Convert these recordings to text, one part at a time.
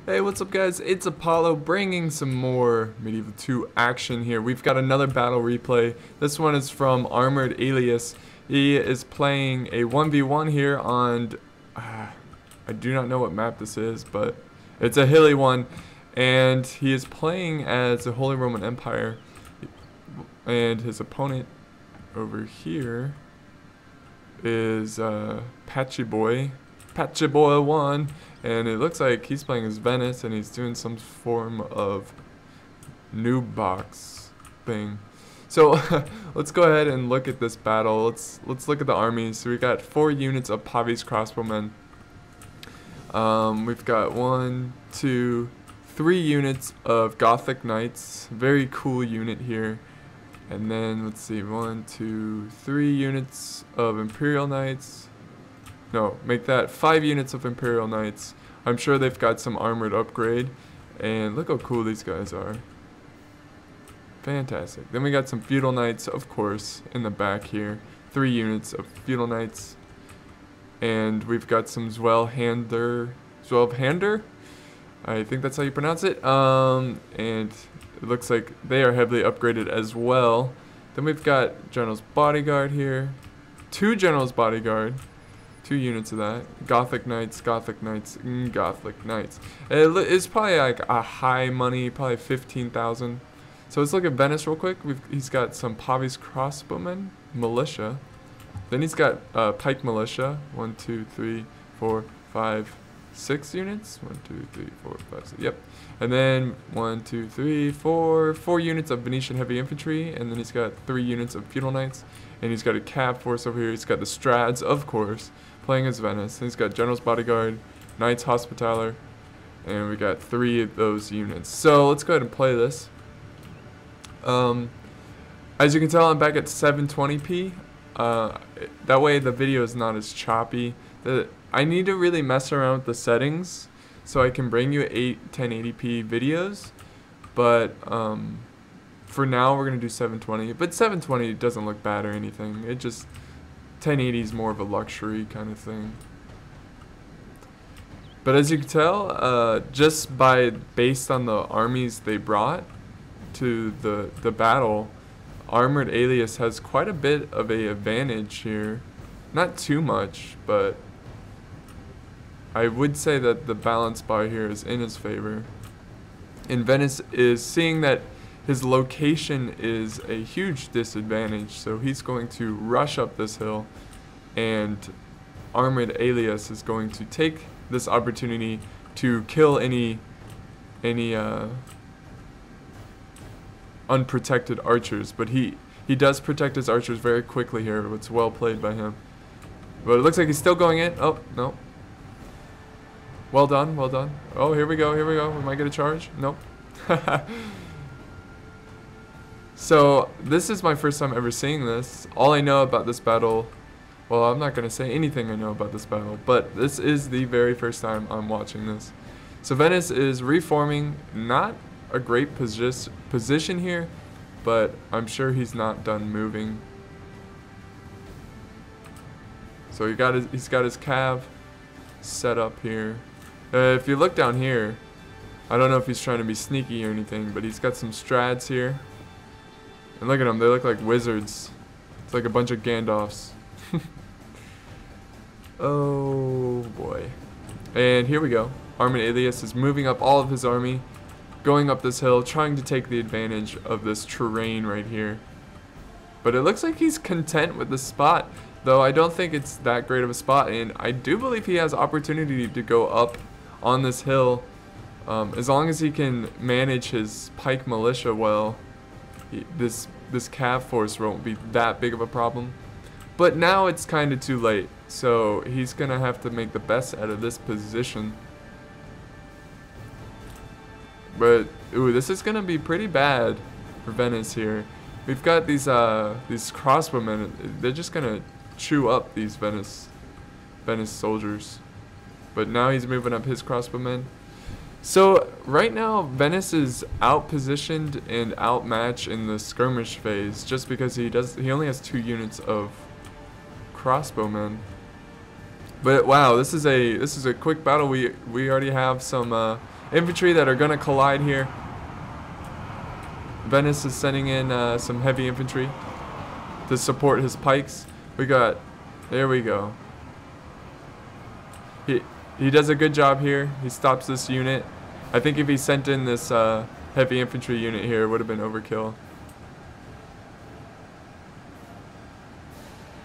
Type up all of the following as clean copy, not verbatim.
Hey, what's up guys? It's Apollo bringing some more Medieval 2 action here. We've got another battle replay. This one is from Armored Alias. He is playing a 1v1 here on, I do not know what map this is, but it's a hilly one. And he is playing as the Holy Roman Empire. And his opponent over here is Patchy Boy 1. And it looks like he's playing as Venice, and he's doing some form of noob box thing. So let's go ahead and look at this battle. Let's look at the armies. So we got 4 units of Pavi's crossbowmen. We've got 1, 2, 3 units of Gothic Knights. Very cool unit here. And then let's see, 1, 2, 3 units of Imperial Knights. No, make that 5 units of Imperial Knights. I'm sure they've got some armored upgrade. And look how cool these guys are. Fantastic. Then we got some Feudal Knights, of course, in the back here. 3 units of Feudal Knights. And we've got some Zwelhander. I think that's how you pronounce it. And it looks like they are heavily upgraded as well. Then we've got General's Bodyguard here. 2 General's Bodyguard. 2 units of that. Gothic Knights, Gothic Knights, Gothic Knights. It's probably like a high money, probably 15,000. So let's look at Venice real quick. He's got some Pavi's crossbowmen, militia. Then he's got pike militia. 1, 2, 3, 4, 5, 6 units. 1, 2, 3, 4, 5, 6. Yep. And then 1, 2, 3, 4 units of Venetian heavy infantry. And then he's got 3 units of Feudal Knights. And he's got a cav force over here. He's got the Strads, of course, playing as Venice. And he's got General's Bodyguard, Knights Hospitaller, and we got 3 of those units. So let's go ahead and play this. As you can tell, I'm back at 720p. That way the video is not as choppy. I need to really mess around with the settings so I can bring you 1080p videos. But for now, we're going to do 720. But 720 doesn't look bad or anything. It just, 1080 is more of a luxury kind of thing. But as you can tell, just based on the armies they brought to the battle, Armored Alias has quite a bit of a advantage here. Not too much, but I would say that the balance bar here is in his favor. And Venice is seeing that his location is a huge disadvantage, so he's going to rush up this hill, and Armored Alias is going to take this opportunity to kill any unprotected archers. But he does protect his archers very quickly here. It's well played by him. But it looks like he's still going in. Oh, no. Well done, well done. Oh, here we go, here we go. We might get a charge. Nope. So, this is my first time ever seeing this. All I know about this battle, well, I'm not going to say anything I know about this battle, but this is the very first time I'm watching this. So, Venice is reforming. Not a great position here, but I'm sure he's not done moving. So, he's got his cav set up here. If you look down here, I don't know if he's trying to be sneaky or anything, but he's got some strads here. And look at them, they look like wizards. It's like a bunch of Gandalfs. Oh boy. And here we go. Armored Alias is moving up all of his army, going up this hill, trying to take the advantage of this terrain right here. But it looks like he's content with the spot, though I don't think it's that great of a spot, and I do believe he has opportunity to go up on this hill. As long as he can manage his pike militia well, this cav force won't be that big of a problem. But now it's kind of too late, so he's gonna have to make the best out of this position. But ooh, this is gonna be pretty bad for Venice here. We've got these crossbowmen. They're just gonna chew up these Venice soldiers. But now he's moving up his crossbowmen. So right now Venice is outpositioned and outmatched in the skirmish phase, just because he only has 2 units of crossbowmen. But wow, this is a quick battle. We already have some infantry that are gonna collide here. Venice is sending in some heavy infantry to support his pikes. There we go. He does a good job here. He stops this unit. I think if he sent in this heavy infantry unit here, it would have been overkill.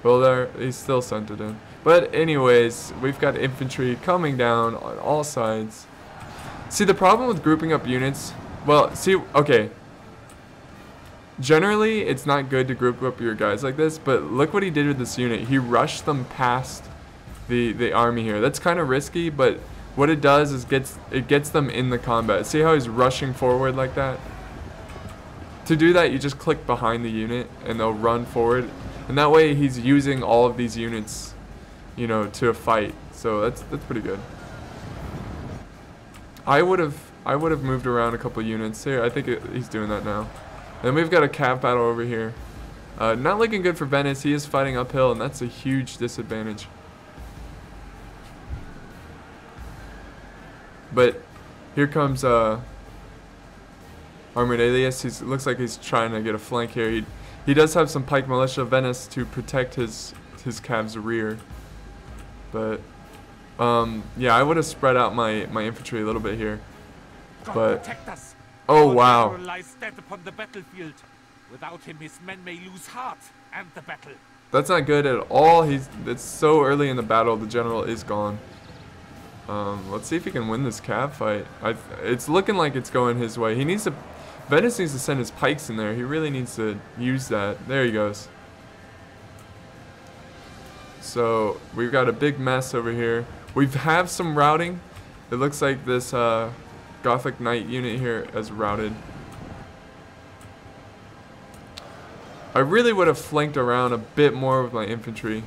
Well, there, he still sent it in. But anyways, we've got infantry coming down on all sides. See, the problem with grouping up units, well, see, okay. Generally, it's not good to group up your guys like this, but look what he did with this unit. He rushed them past the army here. That's kind of risky, but what it does is it gets them in the combat. See how he's rushing forward like that? To do that, you just click behind the unit and they'll run forward. And that way he's using all of these units, you know, to fight. So that's pretty good. I would have moved around a couple units here. I think he's doing that now. Then we've got a cav battle over here. Not looking good for Venice. He is fighting uphill, and that's a huge disadvantage. But here comes Armored Alias. He looks like he's trying to get a flank here. He does have some pike militia Venice to protect his cav's rear. But yeah, I would have spread out my infantry a little bit here. But oh wow. Lies dead upon the battlefield. Without him, his men may lose heart and the battle. That's not good at all. It's so early in the battle. The general is gone. Let's see if he can win this cav fight. It's looking like it's going his way. Venice needs to send his pikes in there. He really needs to use that. There he goes. So we've got a big mess over here. We have some routing. It looks like this Gothic Knight unit here is routed. I really would have flanked around a bit more with my infantry.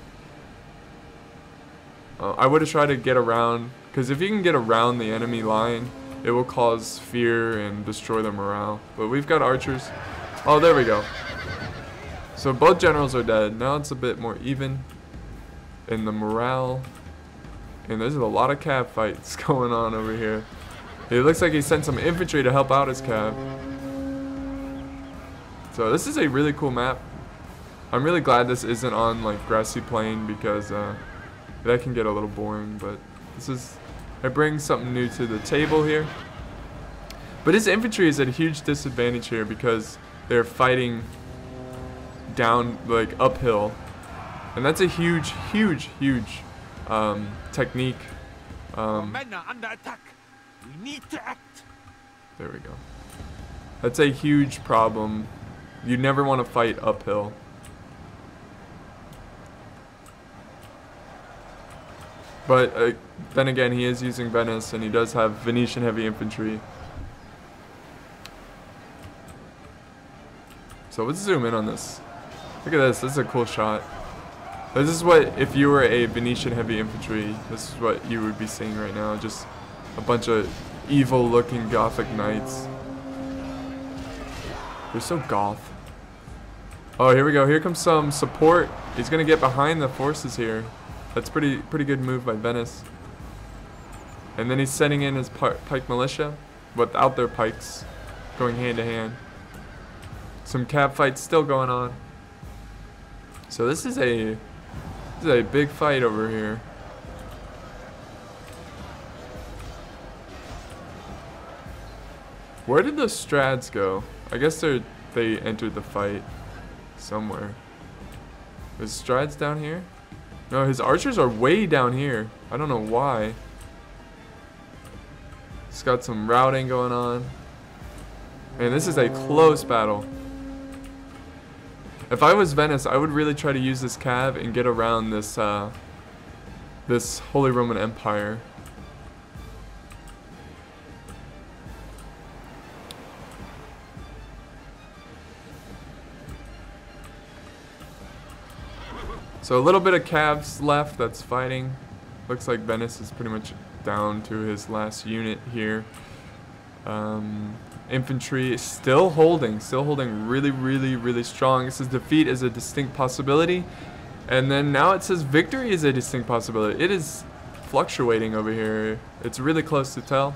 I would have tried to get around, because if you can get around the enemy line, it will cause fear and destroy their morale. But we've got archers. Oh, there we go. So both generals are dead. Now it's a bit more even in the morale. And there's a lot of cav fights going on over here. It looks like he sent some infantry to help out his cav. So this is a really cool map. I'm really glad this isn't on like grassy plain, because that can get a little boring, but it brings something new to the table here. But his infantry is at a huge disadvantage here because they're fighting down, like, uphill. And that's a huge technique. Our men are under attack. We need to act. There we go. That's a huge problem. You never want to fight uphill. But then again, he is using Venice, and he does have Venetian heavy infantry. So let's zoom in on this. Look at this. This is a cool shot. This is what, if you were a Venetian heavy infantry, this is what you would be seeing right now. Just a bunch of evil-looking Gothic knights. They're so goth. Oh, here we go. Here comes some support. He's gonna get behind the forces here. That's pretty good move by Venice. And then he's sending in his pike militia without their pikes, going hand to hand. Some cav fights still going on. So this is a big fight over here. Where did the Strads go? I guess they entered the fight somewhere. Is Strads down here? No, his archers are way down here. I don't know why. He's got some routing going on. And this is a close battle. If I was Venice, I would really try to use this cav and get around this this Holy Roman Empire. So a little bit of cavs left that's fighting. Looks like Venice is pretty much down to his last unit here. Infantry is still holding really strong. It says defeat is a distinct possibility. And then now it says victory is a distinct possibility. It is fluctuating over here. It's really close to tell.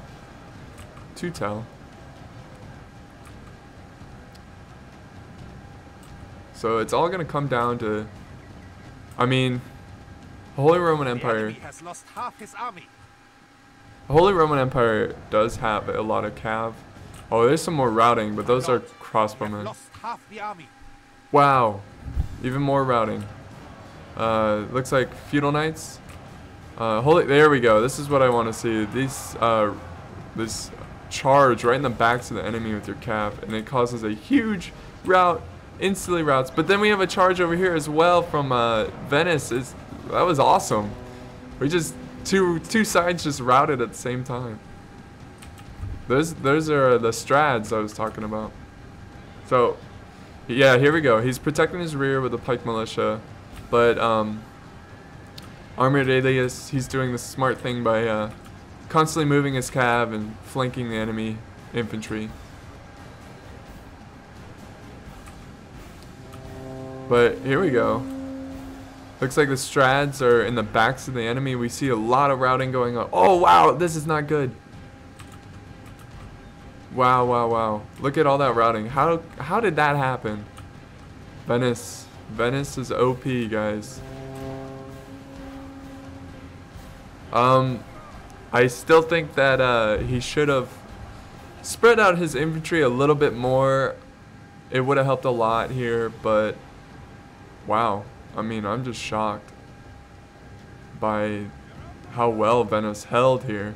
So it's all gonna come down to, I mean, Holy Roman Empire. Has lost half his army. Holy Roman Empire does have a lot of cav. Oh, there's some more routing, but those are crossbowmen. Lost half the army. Wow, even more routing. Looks like feudal knights. There we go. This is what I want to see. This charge right in the backs of the enemy with your cav, and it causes a huge rout. Instantly routes. But then we have a charge over here as well from Venice. That was awesome. We just two sides just routed at the same time. Those are the strads I was talking about. So yeah, here we go. He's protecting his rear with the pike militia, but Armored Alias, he's doing the smart thing by constantly moving his cav and flanking the enemy infantry. But here we go. Looks like the strads are in the backs of the enemy. We see a lot of routing going on. Oh wow, this is not good. Wow, wow, wow. Look at all that routing. How did that happen? Venice is OP, guys. I still think that he should have spread out his infantry a little bit more. It would have helped a lot here, but wow. I mean, I'm just shocked by how well Venice held here.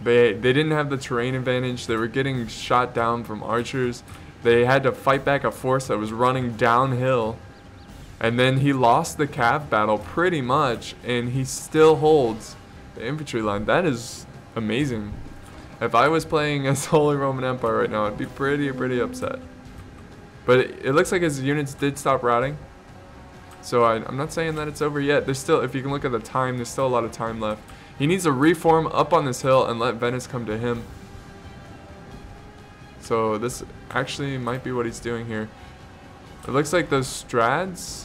They didn't have the terrain advantage. They were getting shot down from archers. They had to fight back a force that was running downhill. And then he lost the cav battle pretty much, and he still holds the infantry line. That is amazing. If I was playing as Holy Roman Empire right now, I'd be pretty upset. But it looks like his units did stop routing. So I'm not saying that it's over yet. There's still, if you can look at the time, there's still a lot of time left. He needs to reform up on this hill and let Venice come to him. So this actually might be what he's doing here. It looks like those strads.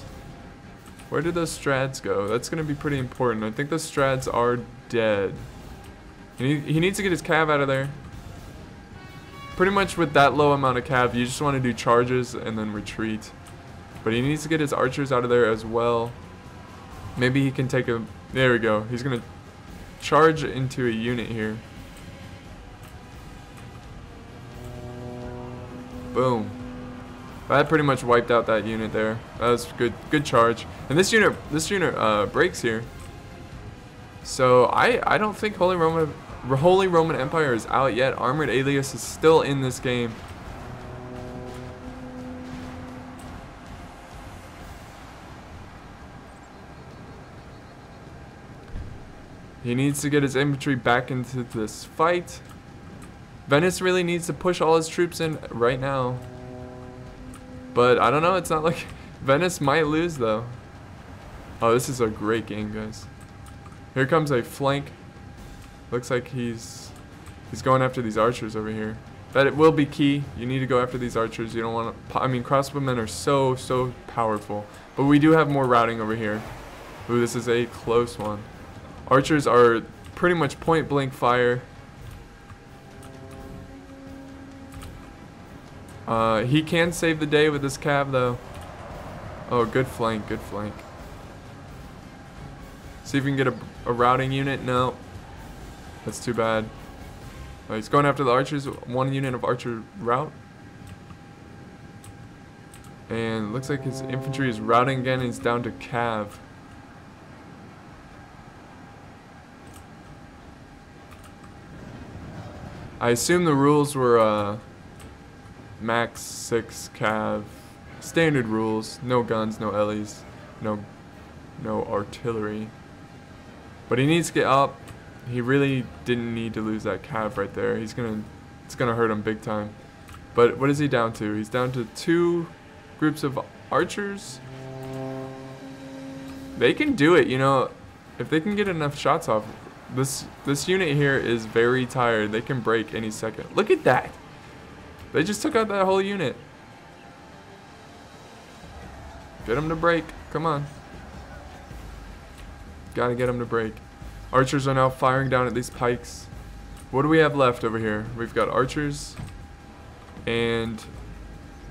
Where did those strads go? That's going to be pretty important. I think those strads are dead. He needs to get his cav out of there. Pretty much with that low amount of cav, you just want to do charges and then retreat. But he needs to get his archers out of there as well. Maybe he can take a... There we go. He's going to charge into a unit here. Boom. That pretty much wiped out that unit there. That was good charge. And this unit breaks here. So I don't think Holy Roman Empire is out yet. Armored Alias is still in this game. He needs to get his infantry back into this fight. Venice really needs to push all his troops in right now. But I don't know, it's not like Venice might lose though. Oh, this is a great game, guys. Here comes a flank. Looks like he's going after these archers over here. That it will be key. You need to go after these archers. You don't want to... I mean, crossbowmen are so powerful. But we do have more routing over here. Ooh, this is a close one. Archers are pretty much point blank fire. He can save the day with this cav though. Oh, good flank, good flank. See if we can get a routing unit. No. That's too bad. Oh, he's going after the archers. One unit of archer route. And looks like his infantry is routing again and he's down to cav. I assume the rules were max 6 cav, standard rules, no guns, no LEs, no artillery. But he needs to get up. He really didn't need to lose that cav right there. It's gonna hurt him big time. But what is he down to? He's down to 2 groups of archers. They can do it, you know, if they can get enough shots off. This unit here is very tired. They can break any second. Look at that. They just took out that whole unit. Get him to break. Come on. Gotta get him to break. Archers are now firing down at these pikes. What do we have left over here? We've got archers and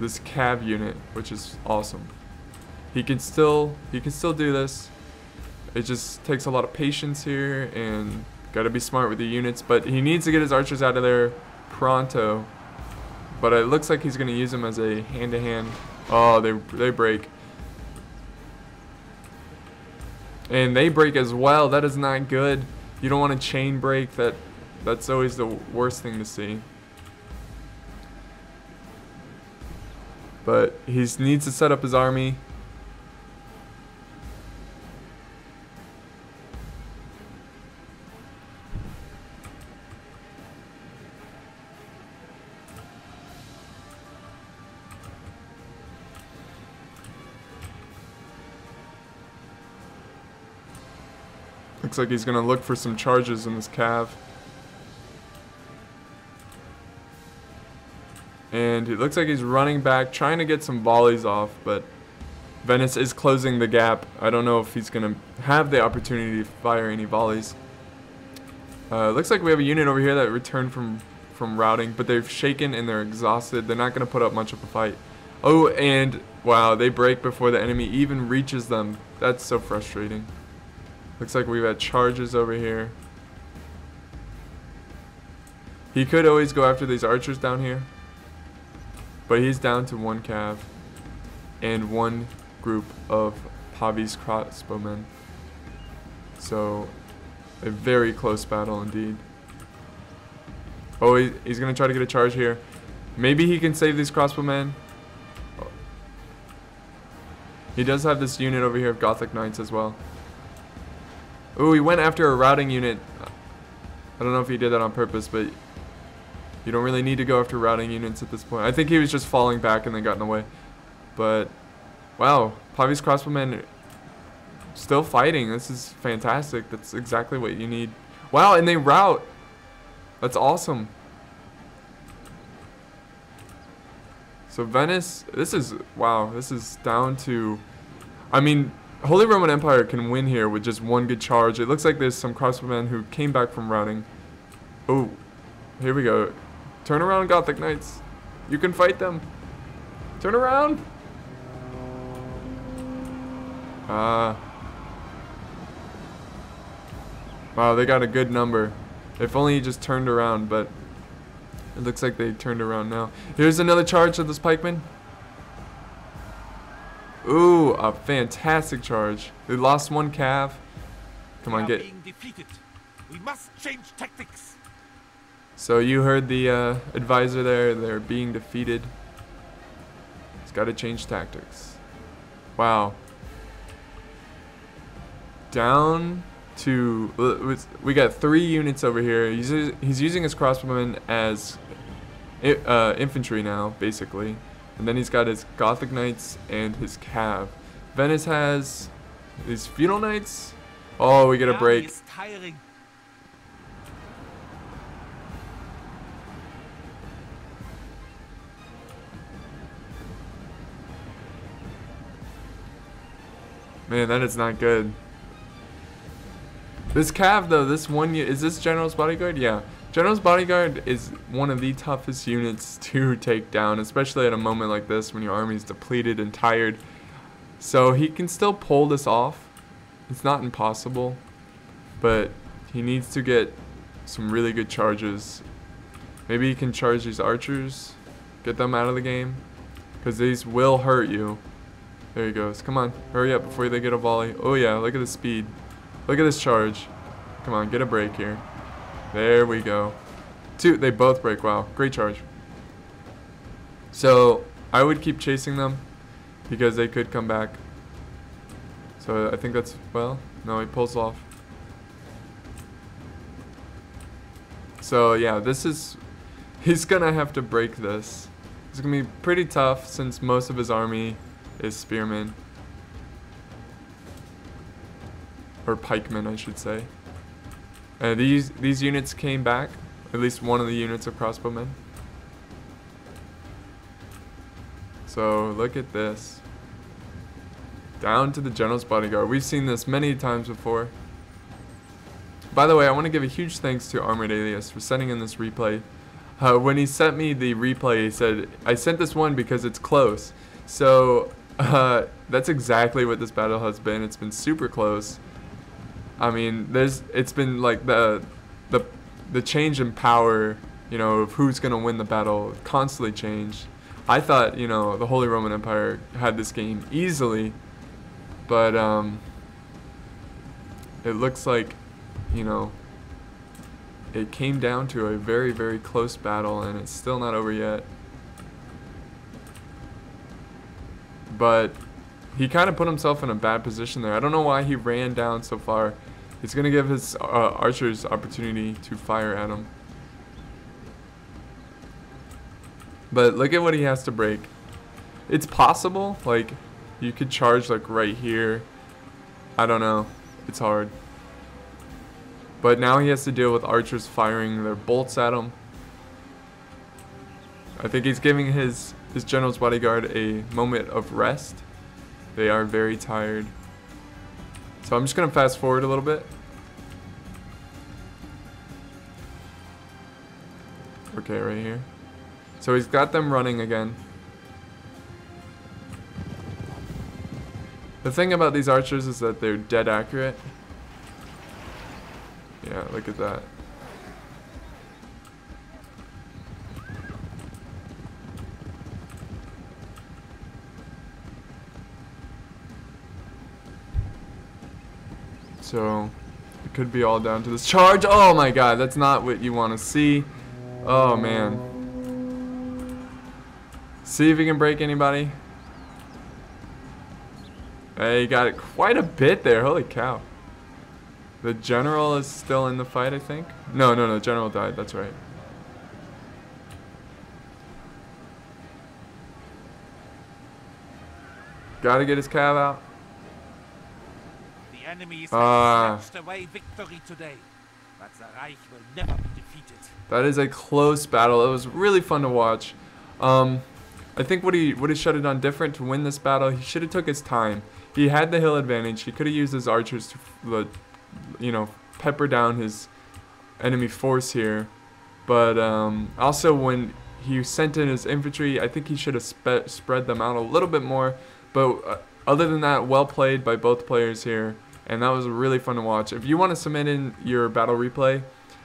this cav unit, which is awesome. He can still do this. It just takes a lot of patience here and gotta be smart with the units, but he needs to get his archers out of there pronto. But it looks like he's gonna use them as a hand-to-hand. Oh, they break. And they break as well. That is not good. You don't want to chain break. That's always the worst thing to see. But he needs to set up his army. Looks like he's gonna look for some charges in this cav. And it looks like he's running back, trying to get some volleys off, but Venice is closing the gap. I don't know if he's gonna have the opportunity to fire any volleys. Looks like we have a unit over here that returned from routing, but they've shaken and they're exhausted. They're not gonna put up much of a fight. Oh, and wow, they break before the enemy even reaches them. That's so frustrating. Looks like we've had charges over here. He could always go after these archers down here, but he's down to one cav and one group of Pavi's crossbowmen. So a very close battle indeed. Oh, he's gonna try to get a charge here. Maybe he can save these crossbowmen. He does have this unit over here of Gothic Knights as well. Ooh, he went after a routing unit. I don't know if he did that on purpose, but you don't really need to go after routing units at this point. I think he was just falling back and then got in the way. But, wow, Pavi's crossbowmen still fighting. This is fantastic. That's exactly what you need. Wow, and they rout. That's awesome. So Venice, this is down to, I mean, Holy Roman Empire can win here with just one good charge. It looks like there's some crossbowmen who came back from routing. Oh, here we go. Turn around, Gothic Knights. You can fight them. Turn around. Wow, they got a good number. If only he just turned around, but it looks like they turned around now. Here's another charge of this pikeman. Ooh, a fantastic charge. They lost one cav. Come on, get. Being defeated. We must change tactics. So you heard the advisor there. They're being defeated. He's got to change tactics. Wow. Down to, we got 3 units over here. He's using his crossbowmen as infantry now, basically. And then he's got his Gothic Knights and his cav. Venice has these Feudal Knights. Oh, we get a break. Man, that is not good. This cav though, this one, is this General's Bodyguard? Yeah. General's Bodyguard is one of the toughest units to take down, especially at a moment like this when your army is depleted and tired. So he can still pull this off. It's not impossible, but he needs to get some really good charges. Maybe he can charge these archers, get them out of the game, because these will hurt you. There he goes. Come on, hurry up before they get a volley. Oh yeah, look at the speed. Look at this charge. Come on, get a break here. There we go. 2, they both break. Wow, great charge. So I would keep chasing them because they could come back. So I think that's, well, no, he pulls off. So yeah, he's gonna have to break this. It's gonna be pretty tough since most of his army is spearmen. Or pikemen, I should say. These units came back, at least one of the units of crossbowmen. So look at this. Down to the general's bodyguard. We've seen this many times before. By the way, I want to give a huge thanks to Armored Alias for sending in this replay. When he sent me the replay, he said, I sent this one because it's close. So that's exactly what this battle has been. It's been super close. I mean, it's been like the change in power, you know, of who's gonna win the battle constantly changed. I thought, you know, the Holy Roman Empire had this game easily, but it looks like, you know, it came down to a very, very close battle, and it's still not over yet. But he kind of put himself in a bad position there. I don't know why he ran down so far. He's going to give his archers opportunity to fire at him. But look at what he has to break. It's possible, like, you could charge, like, right here. I don't know. It's hard. But now he has to deal with archers firing their bolts at him. I think he's giving his general's bodyguard a moment of rest. They are very tired. So I'm just going to fast forward a little bit. Okay, right here. So he's got them running again. The thing about these archers is that they're dead accurate. Yeah, look at that. So it could be all down to this charge. Oh my god, that's not what you want to see. Oh man. See if you can break anybody. Hey, you got it quite a bit there. Holy cow. The general is still in the fight, I think. No, general died. That's right. Gotta get his cav out. The enemies have snatched away victory today, but the Reich will never be defeated. That is a close battle. It was really fun to watch. I think what he should have done different to win this battle, he should have took his time. He had the hill advantage. He could have used his archers to, you know, pepper down his enemy force here. But also when he sent in his infantry, I think he should have spread them out a little bit more. But other than that, well played by both players here. And that was really fun to watch. If you want to submit in your battle replay,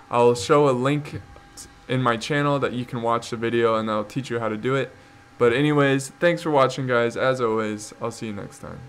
I'll show a link in my channel that you can watch the video, and I'll teach you how to do it. But anyways, thanks for watching, guys. As always, I'll see you next time.